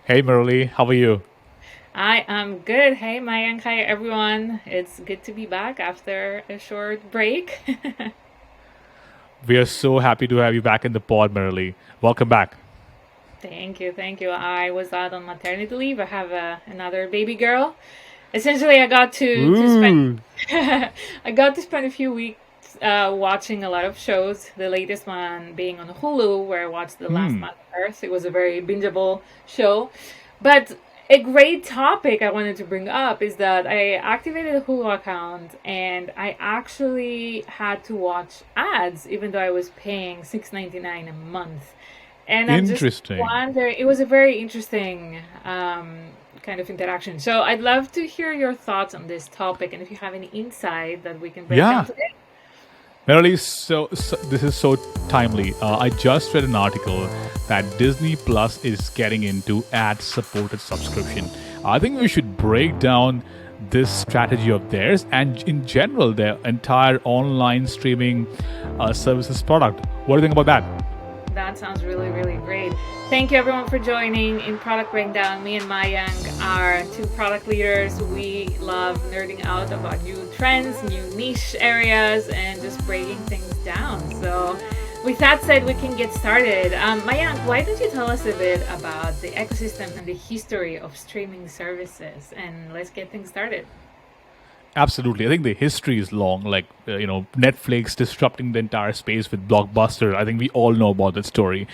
Hey Murali, how are you? I am good. Hey, Mayank. Hi, everyone. It's good to be back after a short break. We are so happy to have you back in the pod, Murali. Welcome back. Thank you. Thank you. I was out on maternity leave. I have another baby girl. Essentially, I got to spend Ooh. I got to spend a few weeks watching a lot of shows. The latest one being on Hulu, where I watched The Last Hmm. Man on Earth. It was a very bingeable show. But a great topic I wanted to bring up is that I activated a Hulu account and I actually had to watch ads, even though I was paying $6.99 a month. And I'm just Interesting. wondering, it was a very interesting kind of interaction. So I'd love to hear your thoughts on this topic and if you have any insight that we can break down Yeah. today. Murali, so this is so timely. I just read an article that Disney Plus is getting into ad-supported subscription. I think we should break down this strategy of theirs and, in general, their entire online streaming services product. What do you think about that? That sounds really, really great. Thank you everyone for joining in Product Breakdown. Me and Mayang are two product leaders. We love nerding out about new trends, new niche areas, and just breaking things down. So, with that said, we can get started. Mayank, why don't you tell us a bit about the ecosystem and the history of streaming services? And let's get things started. Absolutely. I think the history is long. Like, Netflix disrupting the entire space with Blockbuster. I think we all know about that story.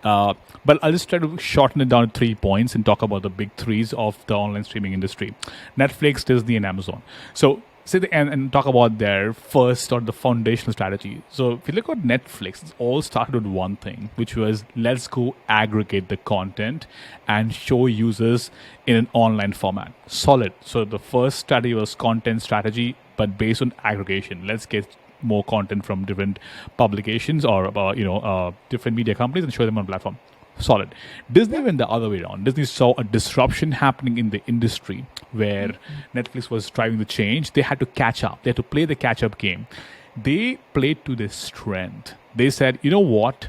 But I'll just try to shorten it down to 3 points and talk about the big threes of the online streaming industry: Netflix, Disney, and Amazon. So, and talk about their first or the foundational strategy. So if you look at Netflix, it all started with one thing, which was let's go aggregate the content and show users in an online format. Solid. So the first strategy was content strategy, but based on aggregation. Let's get more content from different publications or different media companies and show them on platform. Solid. Disney went the other way around. Disney saw a disruption happening in the industry where Netflix was driving the change. They had to catch up. They had to play the catch up game. They played to their strength. They said, you know what?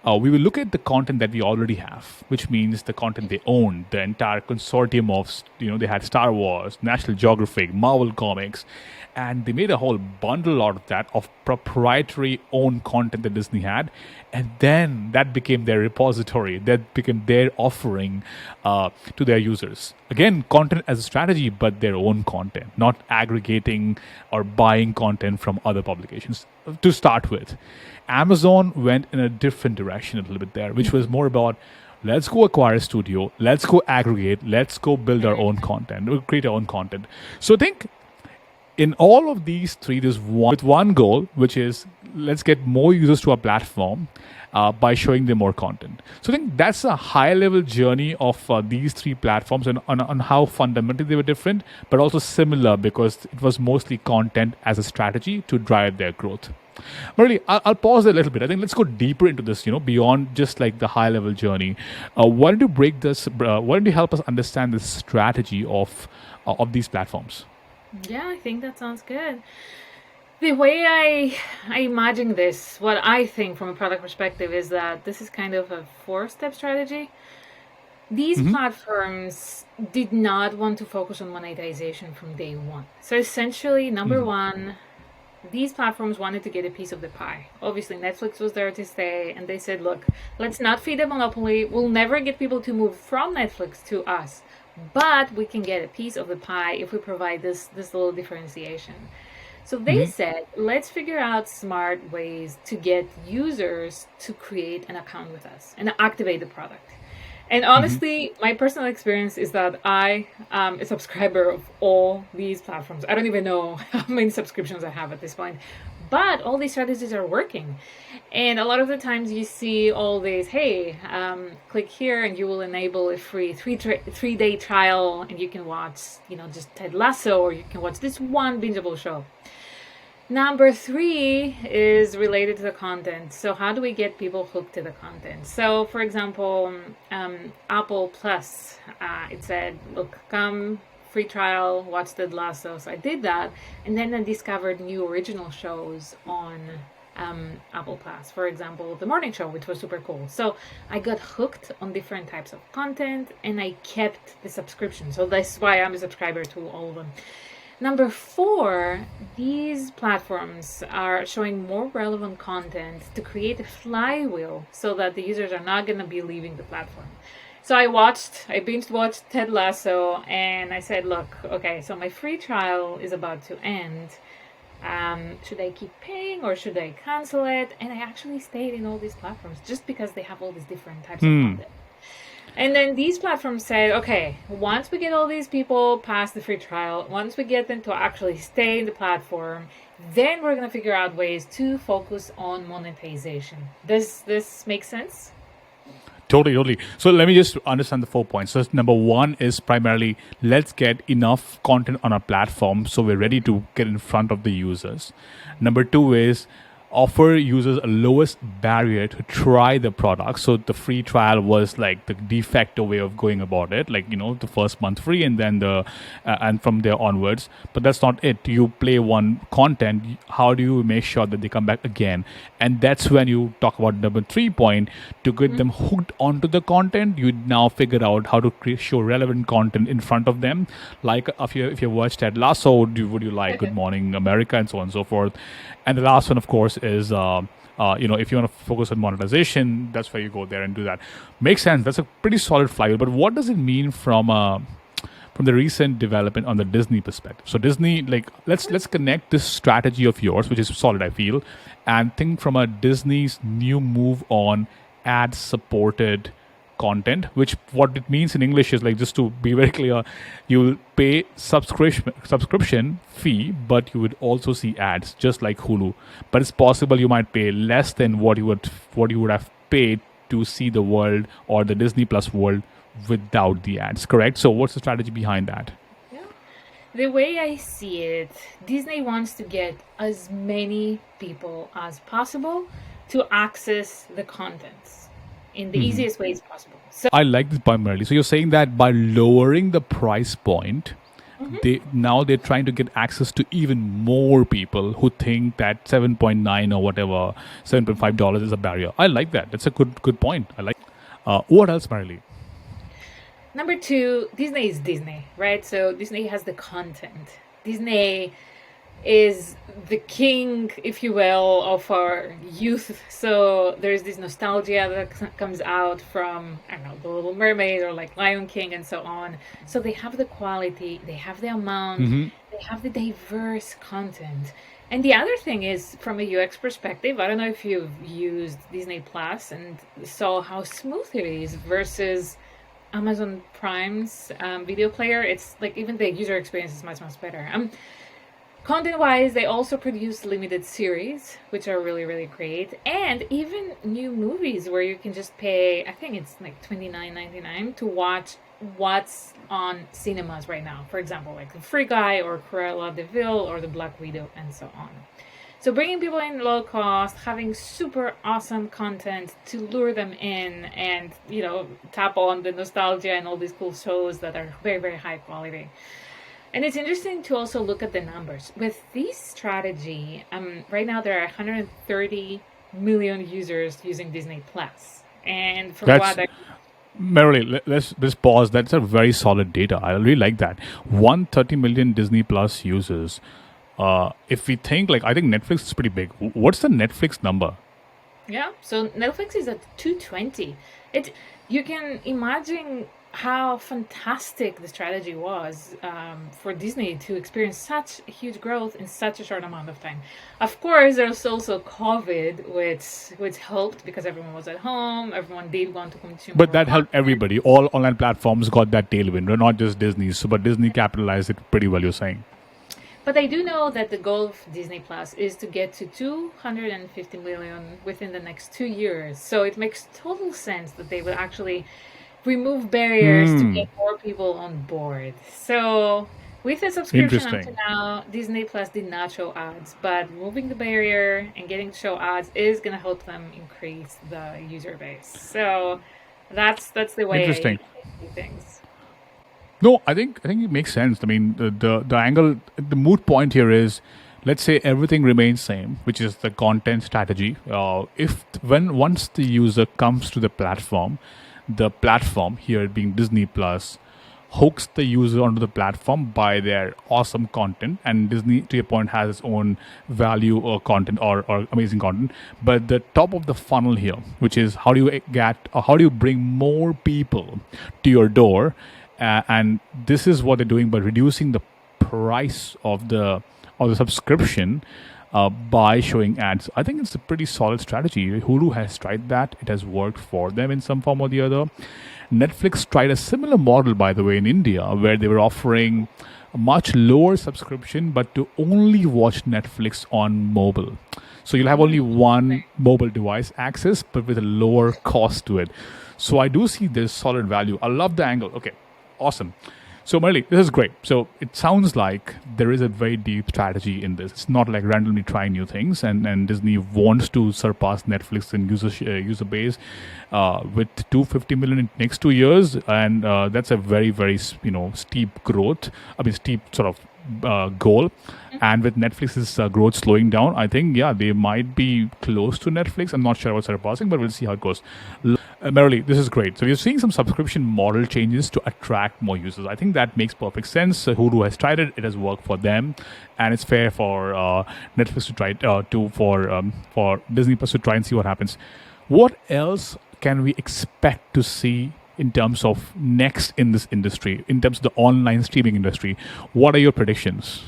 We will look at the content that we already have, which means the content they own, the entire consortium of, they had Star Wars, National Geographic, Marvel Comics, and they made a whole bundle out of that of proprietary own content that Disney had, and then that became their repository. That became their offering to their users. Again, content as a strategy, but their own content, not aggregating or buying content from other publications. To start with, Amazon went in a different direction a little bit there, which was more about let's go acquire a studio, let's go aggregate, let's go build our own content, we'll create our own content. So I think in all of these three, there's one goal, which is let's get more users to our platform by showing them more content. So I think that's a high level journey of these three platforms and on how fundamentally they were different, but also similar because it was mostly content as a strategy to drive their growth. Murali, I'll pause there a little bit. I think let's go deeper into this, beyond just like the high level journey. Why don't you break this? Why don't you help us understand the strategy of these platforms? Yeah, I think that sounds good. The way I imagine this, what I think from a product perspective is that this is kind of a four-step strategy. These platforms did not want to focus on monetization from day one. So essentially, number one, these platforms wanted to get a piece of the pie. Obviously, Netflix was there to stay, and they said, look, let's not feed a monopoly. We'll never get people to move from Netflix to us, but we can get a piece of the pie if we provide this little differentiation. So they said, let's figure out smart ways to get users to create an account with us and activate the product. And honestly, my personal experience is that I am a subscriber of all these platforms. I don't even know how many subscriptions I have at this point, but all these strategies are working. And a lot of the times you see all these, hey, click here and you will enable a free 3 day trial and you can watch, just Ted Lasso, or you can watch this one bingeable show. Number three is related to the content. So, how do we get people hooked to the content? So, for example, Apple Plus, it said, look, come free trial, watch Ted Lasso. So, I did that. And then I discovered new original shows on Apple Plus. For example, the morning show, which was super cool. So I got hooked on different types of content and I kept the subscription. So that's why I'm a subscriber to all of them. Number four, these platforms are showing more relevant content to create a flywheel so that the users are not going to be leaving the platform. So I binge watched Ted Lasso, and I said, look, okay, so my free trial is about to end. Should I keep paying or should I cancel it? And I actually stayed in all these platforms just because they have all these different types of content. And then these platforms said, okay, once we get all these people past the free trial, once we get them to actually stay in the platform, then we're going to figure out ways to focus on monetization. Does this make sense? Totally. So let me just understand the 4 points. So number one is primarily let's get enough content on our platform so we're ready to get in front of the users. Number two is offer users a lowest barrier to try the product. So the free trial was like the de facto way of going about it, like the first month free and then and from there onwards. But that's not it. You play one content. How do you make sure that they come back again? And that's when you talk about number 3 point to get them hooked onto the content. You now figure out how to show relevant content in front of them. Like if you watched Ted Lasso, would you like Good Morning America and so on and so forth. And the last one, of course, is if you want to focus on monetization, that's where you go there and do that. Makes sense. That's a pretty solid flywheel. But what does it mean from the recent development on the Disney perspective? So Disney, like let's connect this strategy of yours, which is solid, I feel, and think from a Disney's new move on ad-supported content, which what it means in English is, like, just to be very clear, you will pay subscription fee, but you would also see ads just like Hulu. But it's possible you might pay less than what you would have paid to see the world or the Disney Plus world without the ads. Correct? So what's the strategy behind that? The way I see it, Disney wants to get as many people as possible to access the contents in the easiest ways possible. So I like this primarily. So you're saying that by lowering the price point, they're trying to get access to even more people who think that 7.9 or whatever $7.5 is a barrier. I like that. That's a good point. I like. What else, Marley? number two, Disney is Disney, right? So Disney has the content. Disney is the king, if you will, of our youth. So there's this nostalgia that comes out from, I don't know, The Little Mermaid or like Lion King and so on. So they have the quality, they have the amount, they have the diverse content. And the other thing is, from a UX perspective, I don't know if you've used Disney Plus and saw how smooth it is versus Amazon Prime's video player. It's like even the user experience is much better. Content-wise, they also produce limited series, which are really, really great, and even new movies where you can just pay, I think it's like $29.99 to watch what's on cinemas right now. For example, like The Free Guy or Cruella de Vil or The Black Widow and so on. So bringing people in low cost, having super awesome content to lure them in and, tap on the nostalgia and all these cool shows that are very, very high quality. And it's interesting to also look at the numbers. With this strategy, right now there are 130 million users using Disney Plus. And from Merrily, let's pause. That's a very solid data. I really like that. 130 million Disney Plus users. If we think, I think Netflix is pretty big. What's the Netflix number? Yeah, so Netflix is at 220. You can imagine how fantastic the strategy was for Disney to experience such huge growth in such a short amount of time. Of course, there's also COVID, which helped because everyone was at home. Everyone did want to consume. But that helped everybody. All online platforms got that tailwind, not just Disney. So, but Disney capitalized it pretty well, you're saying. But I do know that the goal of Disney Plus is to get to 250 million within the next 2 years. So it makes total sense that they would actually remove barriers to get more people on board. So with the subscription until now, Disney Plus did not show ads, but removing the barrier and getting to show ads is going to help them increase the user base. So that's the way I see things. No, I think it makes sense. I mean, the angle, the moot point here is, let's say everything remains same, which is the content strategy. If when once the user comes to the platform here being Disney Plus hooks the user onto the platform by their awesome content, and Disney, to your point, has its own value or content or amazing content. But the top of the funnel here, which is how do you get or how do you bring more people to your door, and this is what they're doing by reducing the price of the subscription by showing ads. I think it's a pretty solid strategy. Hulu has tried that; it has worked for them in some form or the other. Netflix tried a similar model, by the way, in India, where they were offering a much lower subscription, but to only watch Netflix on mobile. So you'll have only one mobile device access, but with a lower cost to it. So I do see this solid value. I love the angle. Okay, awesome. So Marley, this is great. So it sounds like there is a very deep strategy in this. It's not like randomly trying new things, and Disney wants to surpass Netflix in user base with 250 million in next 2 years, and that's a very steep growth. I mean steep sort of goal. And with Netflix's growth slowing down, I think they might be close to Netflix. I'm not sure about surpassing, but we'll see how it goes. Merrily, this is great. So we're seeing some subscription model changes to attract more users. I think that makes perfect sense. Hulu has tried it; it has worked for them, and it's fair for Netflix to try it for Disney Plus to try and see what happens. What else can we expect to see in terms of next in this industry, in terms of the online streaming industry? What are your predictions?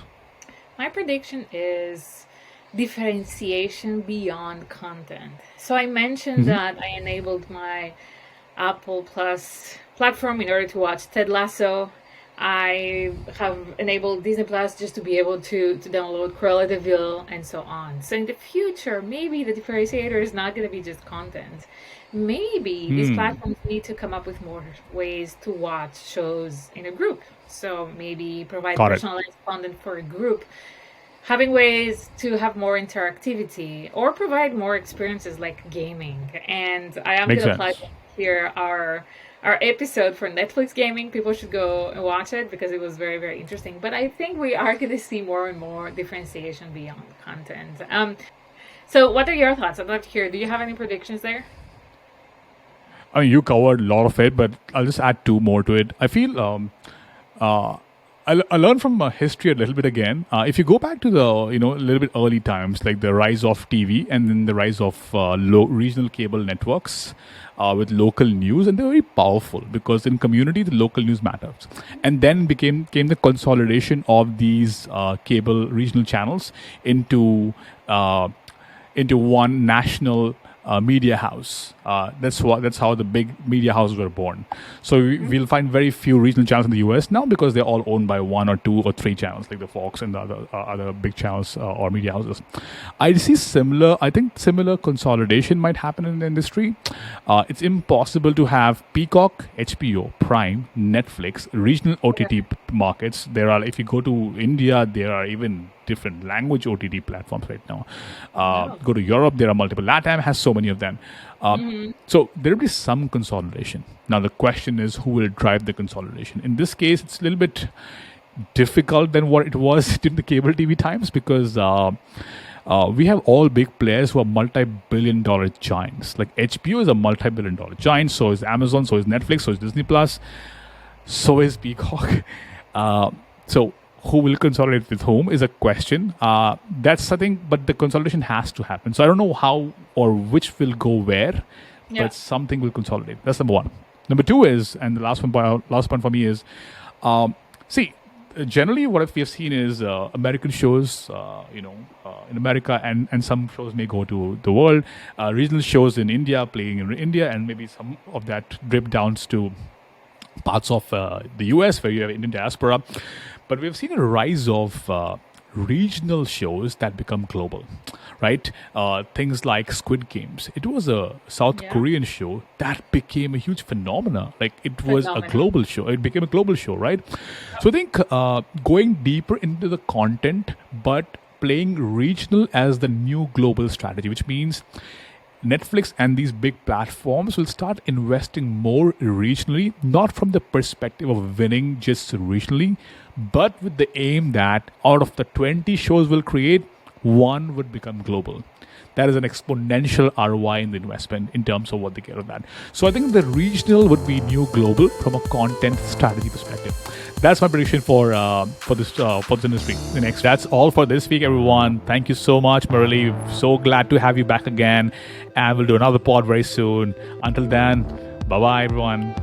My prediction is differentiation beyond content. So I mentioned that I enabled my Apple Plus platform in order to watch Ted Lasso. I have enabled Disney Plus just to be able to download Cruella de Vil and so on. So in the future, maybe the differentiator is not going to be just content. Maybe these platforms need to come up with more ways to watch shows in a group. So maybe provide Got it. personalized content for a group, having ways to have more interactivity or provide more experiences like gaming. And I am Makes going to plug sense. here our episode for Netflix gaming. People should go and watch it because it was very, very interesting. But I think we are going to see more and more differentiation beyond content. So what are your thoughts? I'd love to hear. Do you have any predictions there? I mean, you covered a lot of it, but I'll just add two more to it. I feel uh, I learned from history a little bit again. If you go back to the a little bit early times, like the rise of TV and then the rise of regional cable networks with local news, and they're very powerful because in community the local news matters. And then came the consolidation of these cable regional channels into uh, into one national media house. That's how the big media houses were born. So we'll find very few regional channels in the U.S. now because they're all owned by one or two or three channels, like the Fox and the other big channels or media houses. I see similar. I think similar consolidation might happen in the industry. It's impossible to have Peacock, HBO, Prime, Netflix, regional OTT markets. There are, if you go to India, there are even different language OTT platforms right now. Wow. Go to Europe, there are multiple. LATAM has so many of them. So there will be some consolidation. Now the question is who will drive the consolidation. In this case, it's a little bit difficult than what it was in the cable TV times because we have all big players who are multi-billion-dollar giants. Like HBO is a multi-billion-dollar giant. So is Amazon. So is Netflix. So is Disney Plus. So is Peacock. So who will consolidate with whom is a question. That's something, but the consolidation has to happen. So I don't know how or which will go where, Yeah. but something will consolidate. That's number one. Number two is, and the last point for me is, see, generally what we have seen is American shows, in America, and some shows may go to the world. Regional shows in India playing in India, and maybe some of that drip downs to parts of the US where you have Indian diaspora. But we've seen a rise of regional shows that become global, right? Things like Squid Games. It was a South Yeah. Korean show that became a huge phenomena. Like it was a Phenomenon. global show. It became a global show, right? So I think going deeper into the content, but playing regional as the new global strategy, which means Netflix and these big platforms will start investing more regionally, not from the perspective of winning just regionally, but with the aim that out of the 20 shows we'll create, one would become global. That is an exponential ROI in the investment in terms of what they get on that. So I think the regional would be new global from a content strategy perspective. That's my prediction for this industry. The next, that's all for this week, everyone. Thank you so much, Murali. So glad to have you back again, and we'll do another pod very soon. Until then, bye bye, everyone.